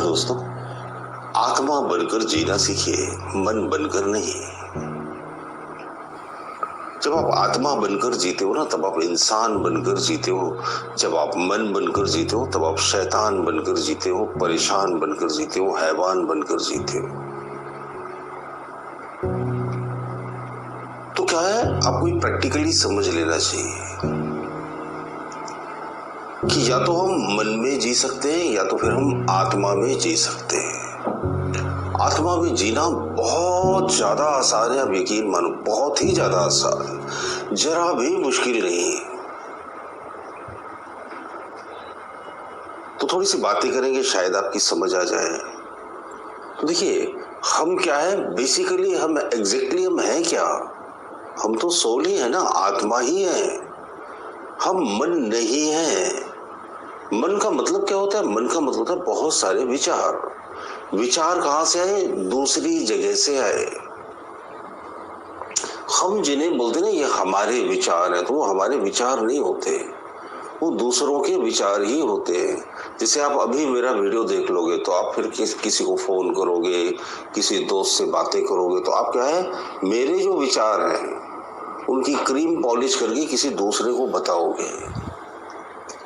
दोस्तों, आत्मा बनकर जीना सीखिए, मन बनकर नहीं। जब आप आत्मा बनकर जीते हो ना, तब आप इंसान बनकर जीते हो। जब आप मन बनकर जीते हो, तब आप शैतान बनकर जीते हो, परेशान बनकर जीते हो, हैवान बनकर जीते हो। तो क्या है, आपको प्रैक्टिकली समझ लेना चाहिए कि या तो हम मन में जी सकते हैं या तो फिर हम आत्मा में जी सकते हैं। आत्मा में जीना बहुत ज्यादा आसान है, आप यकीन मानो, बहुत ही ज्यादा आसान, जरा भी मुश्किल नहीं। तो थोड़ी सी बातें करेंगे, शायद आपकी समझ आ जाए। तो देखिए, हम क्या है बेसिकली, हम एग्जैक्टली हम हैं क्या? हम तो सोल ही है ना, आत्मा ही है, हम मन नहीं है। मन का मतलब क्या होता है? मन का मतलब होता है बहुत सारे विचार। विचार कहां से आए? दूसरी जगह से आए। हम जिन्हें बोलते ना ये हमारे विचार हैं, तो वो हमारे विचार नहीं होते, वो दूसरों के विचार ही होते हैं। जैसे आप अभी मेरा वीडियो देख लोगे तो आप फिर किसी को फोन करोगे, किसी दोस्त से बातें करोगे, तो आप क्या है, मेरे जो विचार हैं उनकी क्रीम पॉलिश करके किसी दूसरे को बताओगे।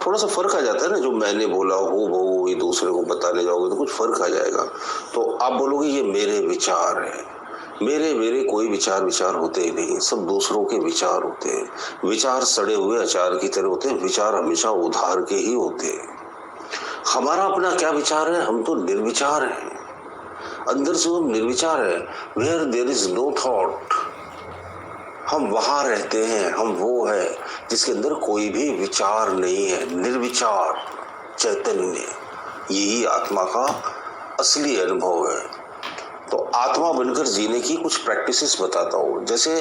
थोड़ा सा फर्क आ जाता है ना, जो मैंने बोला हो वो ये दूसरे को बताने जाओगे तो कुछ फर्क आ जाएगा। तो आप बोलोगे ये मेरे विचार हैं। मेरे कोई विचार होते ही नहीं, सब दूसरों के विचार होते हैं। विचार सड़े हुए अचार की तरह होते हैं, विचार हमेशा उधार के ही होते हैं। हमारा अपना क्या विचार है? हम तो निर्विचार हैं, अंदर से हम निर्विचार है। Where there is no thought, हम वहां रहते हैं, हम वो है जिसके अंदर कोई भी विचार नहीं है, निर्विचार चैतन्य। यही आत्मा का असली अनुभव है। तो आत्मा बनकर जीने की कुछ प्रैक्टिसेस बताता हूं। जैसे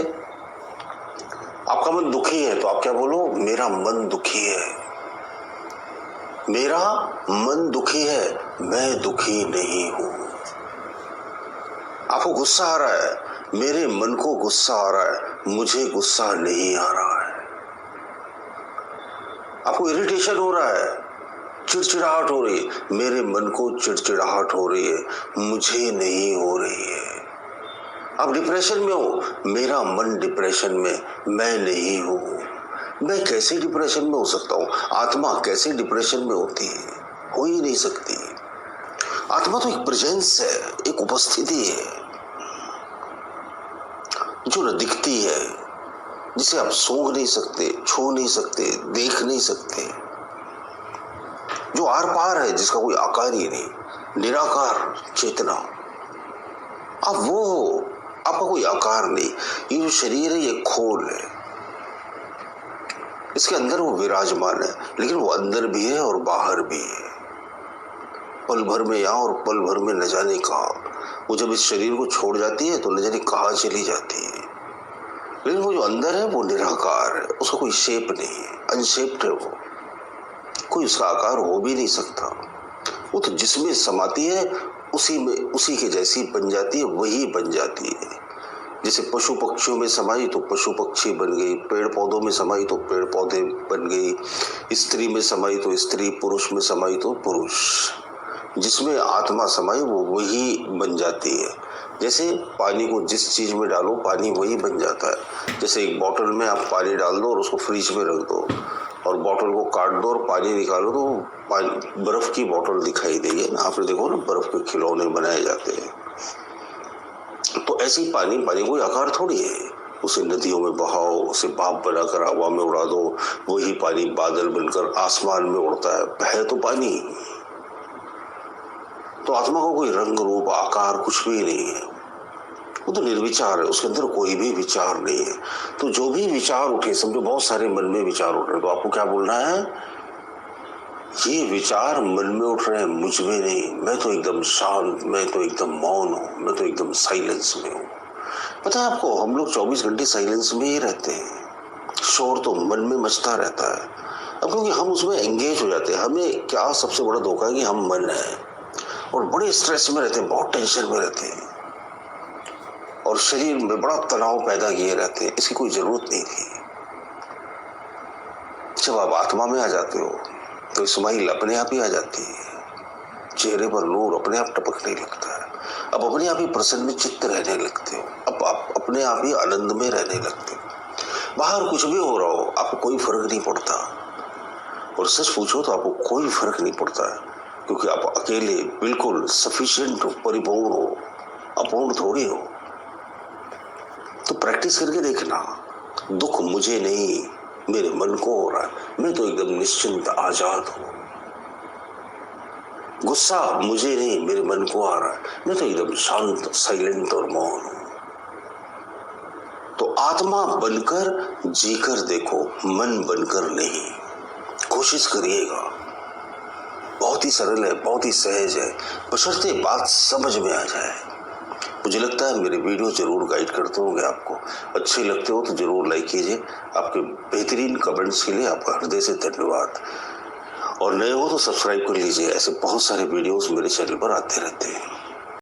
आपका मन दुखी है तो आप क्या बोलो? मेरा मन दुखी है, मेरा मन दुखी है, मैं दुखी नहीं हूं। आपको गुस्सा आ रहा है, मेरे मन को गुस्सा आ रहा है, मुझे गुस्सा नहीं आ रहा है। आपको इरिटेशन हो रहा है, चिड़चिड़ाहट हो रही है, मेरे मन को चिड़चिड़ाहट हो रही है, मुझे नहीं हो रही है। आप डिप्रेशन में हो, मेरा मन डिप्रेशन में, मैं नहीं हूं। मैं कैसे डिप्रेशन में हो सकता हूं? आत्मा कैसे डिप्रेशन में होती है? हो ही नहीं सकती। आत्मा तो एक प्रेजेंस है, एक उपस्थिति है जो न दिखती है, जिसे आप सूंघ नहीं सकते, छू नहीं सकते, देख नहीं सकते, जो आर पार है, जिसका कोई आकार ही नहीं, निराकार चेतना। आप वो हो, आपका कोई आकार नहीं। ये जो शरीर है ये खोल है, इसके अंदर वो विराजमान है, लेकिन वो अंदर भी है और बाहर भी है, पल भर में यहाँ और पल भर में न जाने कहाँ। वो जब इस शरीर को छोड़ जाती है तो न जाने कहाँ चली जाती है, लेकिन वो जो अंदर है वो निराकार है, उसका कोई शेप नहीं है, अनशेप्ड है, वो कोई उसका आकार हो भी नहीं सकता। वो तो जिसमें समाती है उसी में, उसी के जैसी बन जाती है, वही बन जाती है। जैसे पशु पक्षियों में समाई तो पशु पक्षी बन गई, पेड़ पौधों में समाई तो पेड़ पौधे बन गई, स्त्री में समाई तो स्त्री, पुरुष में समाई तो पुरुष। जिसमें आत्मा समाई वो वही बन जाती है। जैसे पानी को जिस चीज में डालो पानी वही बन जाता है। जैसे एक बोतल में आप पानी डाल दो और उसको फ्रिज में रख दो, और बोतल को काट दो और पानी निकालो, तो पानी बर्फ की बोतल दिखाई देगी ना। आपने देखो ना, बर्फ के खिलौने बनाए जाते हैं, तो ऐसे ही पानी कोई आकार थोड़ी है। उसे नदियों में बहाओ, उसे भाप बनाकर हवा में उड़ा दो, वही पानी बादल बनकर आसमान में उड़ता है तो पानी। तो आत्मा का कोई रंग रूप आकार कुछ भी नहीं है, वो तो निर्विचार है, उसके अंदर कोई भी विचार नहीं है। तो जो भी विचार उठे, समझो बहुत सारे मन में विचार उठ रहे हैं, तो आपको क्या बोलना है? ये विचार मन में उठ रहे हैं, मुझ में नहीं, मैं तो एकदम शांत, मैं तो एकदम मौन हूं, मैं तो एकदम साइलेंस में हूं। पता है आपको, हम लोग 24 घंटे साइलेंस में ही रहते हैं, शोर तो मन में मचता रहता है। अब क्योंकि हम उसमें एंगेज हो जाते हैं। हमें क्या सबसे बड़ा धोखा है कि हम मन है और बड़े स्ट्रेस में रहते हैं, बहुत टेंशन में रहते हैं, और शरीर में बड़ा तनाव पैदा किए रहते हैं। इसकी कोई जरूरत नहीं थी। जब आप आत्मा में आ जाते हो तो स्माइल अपने आप ही आ जाती है, चेहरे पर नूर अपने आप टपकने लगता है। अब अपने आप ही प्रसन्न चित्त रहने लगते हो। अब आप अपने आप ही आनंद में रहने लगते हो। बाहर कुछ भी हो रहा हो, आपको कोई फर्क नहीं पड़ता। और सच पूछो तो आपको कोई फर्क नहीं पड़ता है, क्योंकि आप अकेले बिल्कुल सफिशिएंट हो, परिपूर्ण हो, अपूर्ण थोड़ी हो। तो प्रैक्टिस करके देखना। दुख मुझे नहीं, मेरे मन को हो रहा है, मैं तो एकदम निश्चिंत आजाद हूं। गुस्सा मुझे नहीं, मेरे मन को आ रहा है, मैं तो एकदम शांत, साइलेंट और मौन हूं। तो आत्मा बनकर जीकर देखो, मन बनकर नहीं। कोशिश करिएगा। बहुत ही सरल है, बहुत ही सहज है, बशर्ते बात समझ में आ जाए। मुझे लगता है मेरे वीडियो जरूर गाइड करते होंगे आपको। अच्छे लगते हो तो जरूर लाइक कीजिए। आपके बेहतरीन कमेंट्स के लिए आपका हृदय से धन्यवाद। और नए हो तो सब्सक्राइब कर लीजिए। ऐसे बहुत सारे वीडियोस मेरे चैनल पर आते रहते हैं।